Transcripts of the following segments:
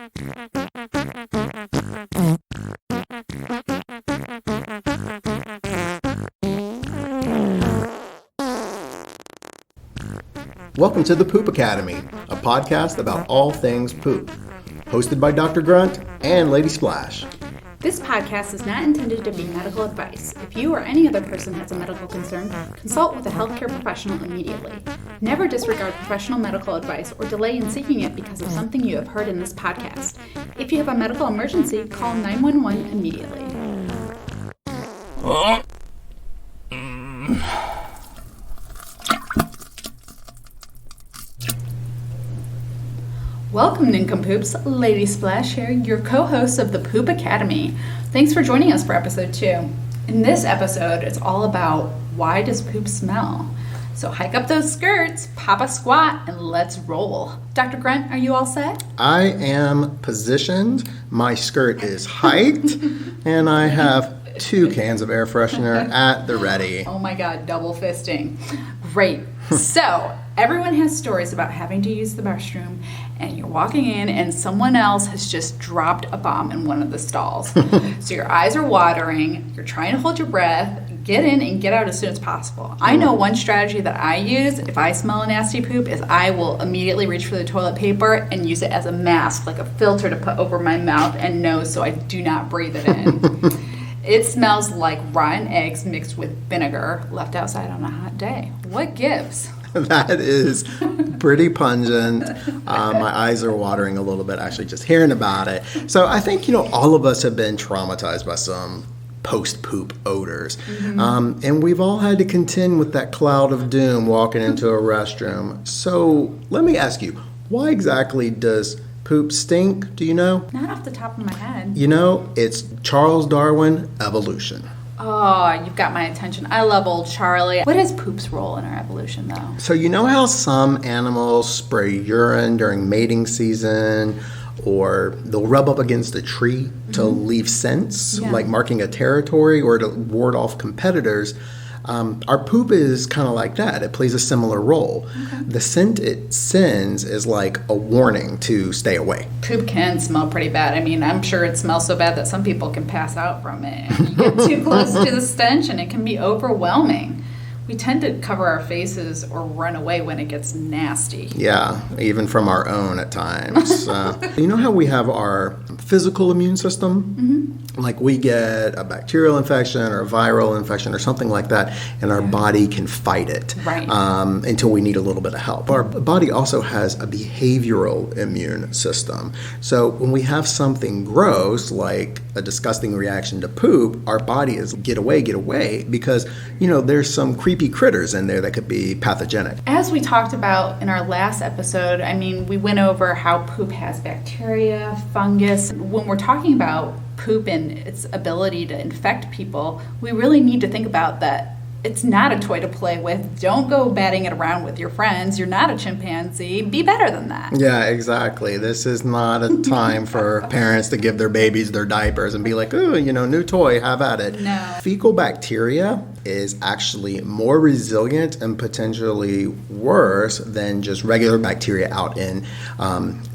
Welcome to the Poop Academy, a podcast about all things poop, hosted by Dr. Grunt and Lady Splash. This podcast is not intended to be medical advice. If you or any other person has a medical concern, consult with a healthcare professional immediately. Never disregard professional medical advice or delay in seeking it because of something you have heard in this podcast. If you have a medical emergency, call 911 immediately. Welcome, nincompoops. Lady Splash here, your co-host of the Poop Academy. Thanks for joining us for episode 2. In this episode, it's all about why does poop smell? So hike up those skirts, pop a squat, and let's roll. Dr. Grunt, are you all set? I am positioned, my skirt is hiked, and I have 2 cans of air freshener at the ready. Oh my God, double fisting. Great. So, everyone has stories about having to use the restroom, and you're walking in and someone else has just dropped a bomb in one of the stalls. So your eyes are watering, you're trying to hold your breath, get in and get out as soon as possible. I know one strategy that I use if I smell a nasty poop is I will immediately reach for the toilet paper and use it as a mask, like a filter to put over my mouth and nose so I do not breathe it in. It smells like rotten eggs mixed with vinegar left outside on a hot day. What gives? That is pretty pungent. My eyes are watering a little bit actually just hearing about it. So I think, all of us have been traumatized by some post-poop odors. And we've all had to contend with that cloud of doom walking into a restroom. So let me ask you, why exactly does poop stink? Do you know? Not off the top of my head. It's Charles Darwin, evolution. Oh, you've got my attention. I love old Charlie. What is poop's role in our evolution, though? So you know how some animals spray urine during mating season, or they'll rub up against a tree to leave scents, like marking a territory or to ward off competitors? Our poop is kind of like that. It plays a similar role. Okay. The scent it sends is like a warning to stay away. Poop can smell pretty bad. I mean, I'm sure it smells so bad that some people can pass out from it. You get too close to the stench and it can be overwhelming. We tend to cover our faces or run away when it gets nasty. Yeah, even from our own at times. You know how we have our physical immune system? Like we get a bacterial infection or a viral infection or something like that, and our body can fight it until we need a little bit of help. Our body also has a behavioral immune system. So when we have something gross, like a disgusting reaction to poop, our body is get away, because, there's some creepy critters in there that could be pathogenic. As we talked about in our last episode, we went over how poop has bacteria, fungus. When we're talking about poop and its ability to infect people, we really need to think about that it's not a toy to play with. Don't go batting it around with your friends. You're not a chimpanzee. Be better than that. Yeah, exactly. This is not a time for parents to give their babies their diapers and be like, oh, new toy, have at it. No. Fecal bacteria is actually more resilient and potentially worse than just regular bacteria out in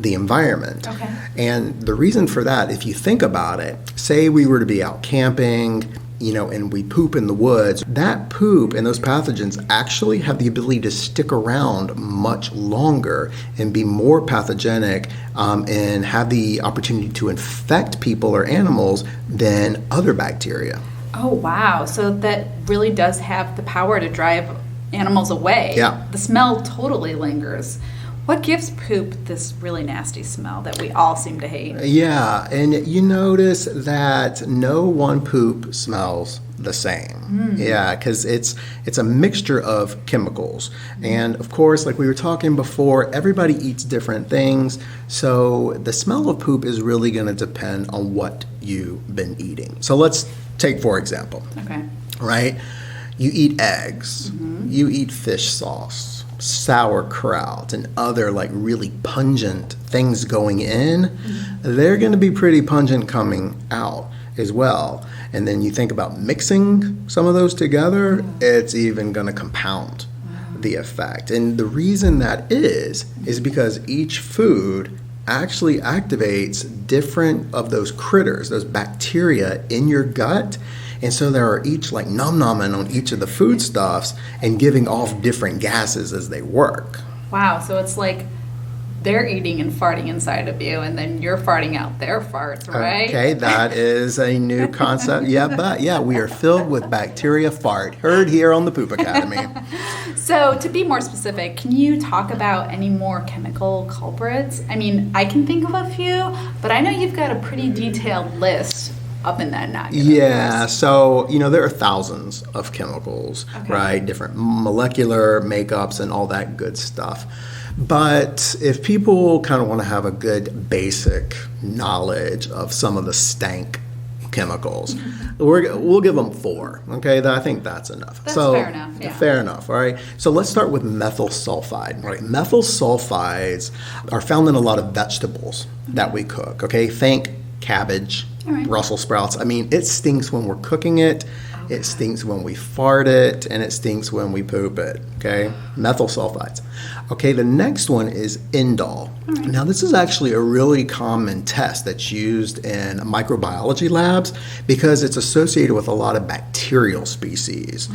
the environment. Okay. And the reason for that, if you think about it, say we were to be out camping, and we poop in the woods, that poop and those pathogens actually have the ability to stick around much longer and be more pathogenic and have the opportunity to infect people or animals than other bacteria. Oh, wow. So that really does have the power to drive animals away. Yeah. The smell totally lingers. What gives poop this really nasty smell that we all seem to hate? Yeah, and you notice that no one poop smells the same. Yeah, because it's a mixture of chemicals. And of course, like we were talking before, everybody eats different things. So the smell of poop is really going to depend on what you've been eating. So let's take, for example, right? You eat eggs, you eat fish sauce, sauerkraut, and other really pungent things going in, they're going to be pretty pungent coming out as well. And then you think about mixing some of those together, it's even going to compound the effect. And the reason that is because each food actually activates different of those critters, those bacteria in your gut. And so they are each like nom-nomming on each of the foodstuffs and giving off different gases as they work. Wow, so it's like they're eating and farting inside of you, and then you're farting out their farts, right? Okay, that is a new concept. Yeah, we are filled with bacteria fart. Heard here on the Poop Academy. So to be more specific, can you talk about any more chemical culprits? I mean, I can think of a few, but I know you've got a pretty detailed list up in that nugget. Yeah, so, there are thousands of chemicals, Okay. right? Different molecular makeups and all that good stuff. But if people kind of want to have a good basic knowledge of some of the stank chemicals, we'll give them 4, okay? I think that's enough. That's fair enough, yeah. Fair enough, all right? So let's start with methyl sulfide, right? Methyl sulfides are found in a lot of vegetables that we cook, okay? Think cabbage, All right. Brussels sprouts. I mean, it stinks when we're cooking it. It stinks when we fart it, and it stinks when we poop it, okay? Methyl sulfides. Okay, the next one is indole. Now, this is actually a really common test that's used in microbiology labs because it's associated with a lot of bacterial species.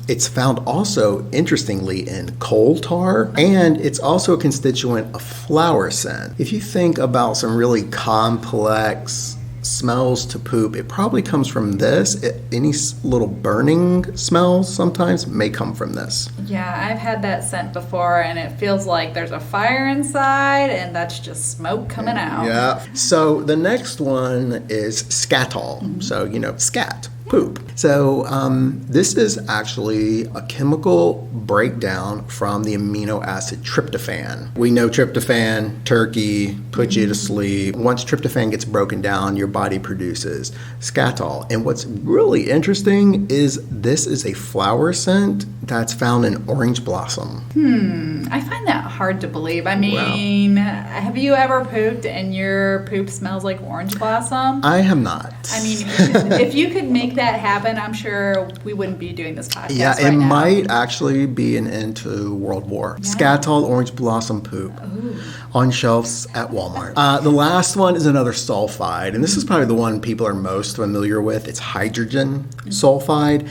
It's found also, interestingly, in coal tar, and it's also a constituent of flour scent. If you think about some really complex smells to poop, it probably comes from this. Any little burning smells sometimes may come from this. Yeah, I've had that scent before, and it feels like there's a fire inside, and that's just smoke coming out. Yeah. So the next one is scatol. So, scat, poop. So this is actually a chemical breakdown from the amino acid tryptophan. We know tryptophan, turkey, put you to sleep. Once tryptophan gets broken down, your body produces scatol. And what's really interesting is this is a flower scent that's found in orange blossom. I find that hard to believe. I mean, have you ever pooped and your poop smells like orange blossom? I have not. I mean, if you could make that happen, I'm sure we wouldn't be doing this podcast Yeah, right it now. might actually be an end to World War. Scatol orange blossom poop on shelves at Walmart. The last one is another sulfide, and this is probably the one people are most familiar with. It's hydrogen sulfide.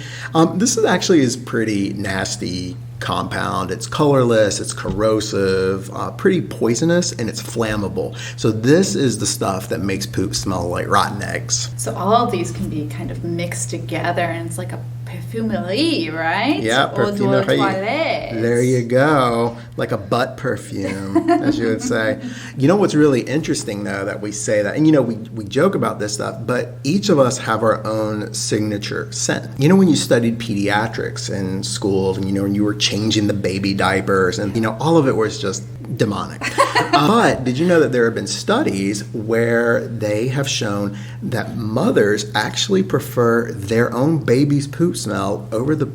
This is pretty nasty compound. It's colorless, it's corrosive, pretty poisonous, and it's flammable. So this is the stuff that makes poop smell like rotten eggs. So all of these can be kind of mixed together, and it's like a perfumerie, right? Yeah, Eau de perfumerie. toilette. There you go. Like a butt perfume, as you would say. You know what's really interesting, though, that we say that, and we joke about this stuff, but each of us have our own signature scent. When you studied pediatrics in school, and when you were changing the baby diapers, and all of it was just demonic. But did you know that there have been studies where they have shown that mothers actually prefer their own baby's poop smell over the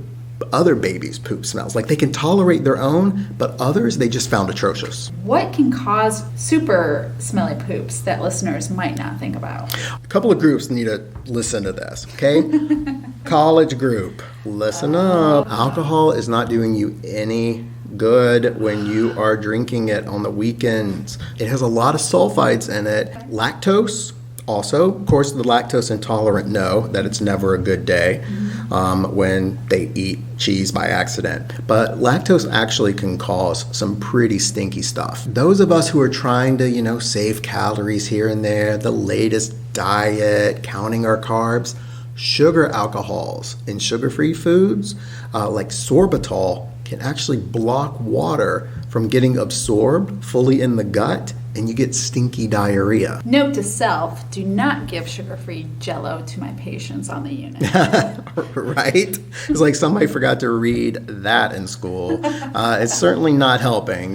other babies' poop smells? Like, they can tolerate their own, but others they just found atrocious. What can cause super smelly poops that listeners might not think about? A couple of groups need to listen to this, okay? College group, listen up. Alcohol is not doing you any good when you are drinking it on the weekends. It has a lot of sulfides in it. Lactose also, of course, the lactose intolerant know that it's never a good day when they eat cheese by accident. But lactose actually can cause some pretty stinky stuff. Those of us who are trying to, save calories here and there, the latest diet, counting our carbs, sugar alcohols in sugar-free foods like sorbitol can actually block water from getting absorbed fully in the gut, and you get stinky diarrhea. Note to self, do not give sugar-free Jell-O to my patients on the unit. Right? It's like somebody forgot to read that in school. It's certainly not helping,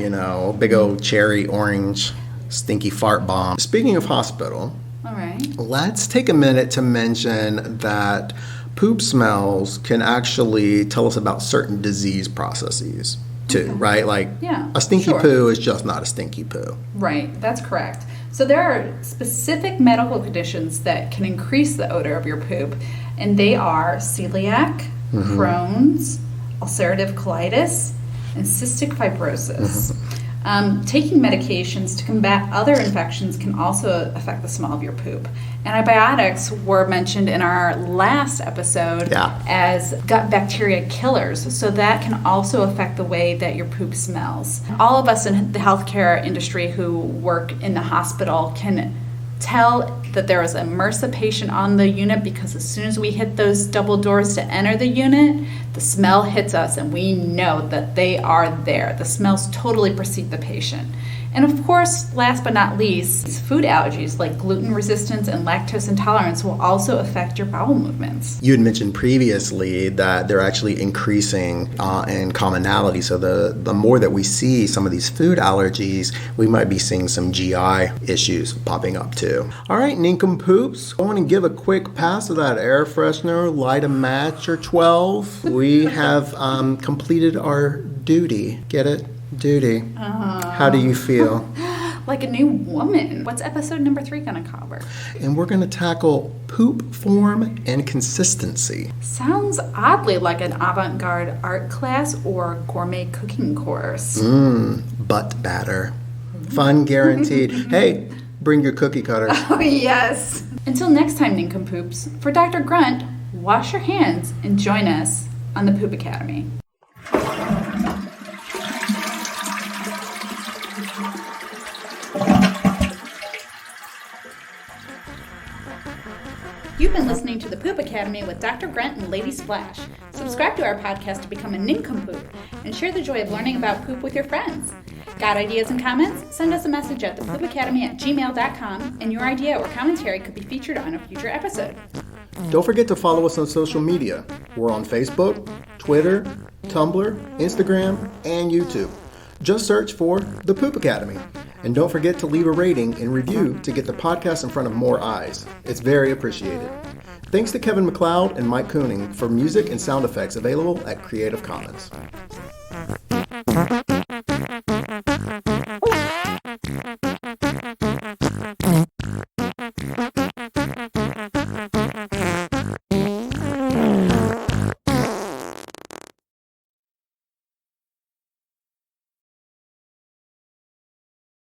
big old cherry orange stinky fart bomb. Speaking of hospital, All right. let's take a minute to mention that poop smells can actually tell us about certain disease processes too, right? Like a stinky sure. poo is just not a stinky poo. Right, that's correct. So there are specific medical conditions that can increase the odor of your poop, and they are celiac, Crohn's, ulcerative colitis, and cystic fibrosis. Taking medications to combat other infections can also affect the smell of your poop. Antibiotics were mentioned in our last episode as gut bacteria killers, so that can also affect the way that your poop smells. All of us in the healthcare industry who work in the hospital can tell that there is a MRSA patient on the unit because as soon as we hit those double doors to enter the unit, the smell hits us and we know that they are there. The smells totally precede the patient. And of course, last but not least, food allergies like gluten resistance and lactose intolerance will also affect your bowel movements. You had mentioned previously that they're actually increasing in commonality. So the more that we see some of these food allergies, we might be seeing some GI issues popping up too. All right, nincompoops, I want to give a quick pass of that air freshener, light a match or 12. We have completed our duty. Get it? Duty. How do you feel? Like a new woman. What's episode number 3 going to cover? And we're going to tackle poop form and consistency. Sounds oddly like an avant-garde art class or gourmet cooking course. Butt batter. Fun guaranteed. Hey, bring your cookie cutter. Oh, yes. Until next time, nincompoops, for Dr. Grunt, wash your hands and join us on the Poop Academy. You've been listening to the Poop Academy with Dr. Grunt and Lady Splash. Subscribe to our podcast to become a nincompoop and share the joy of learning about poop with your friends. Got ideas and comments? Send us a message at thepoopacademy@gmail.com and your idea or commentary could be featured on a future episode. Don't forget to follow us on social media. We're on Facebook, Twitter, Tumblr, Instagram, and YouTube. Just search for The Poop Academy. And don't forget to leave a rating and review to get the podcast in front of more eyes. It's very appreciated. Thanks to Kevin MacLeod and Mike Kooning for music and sound effects available at Creative Commons.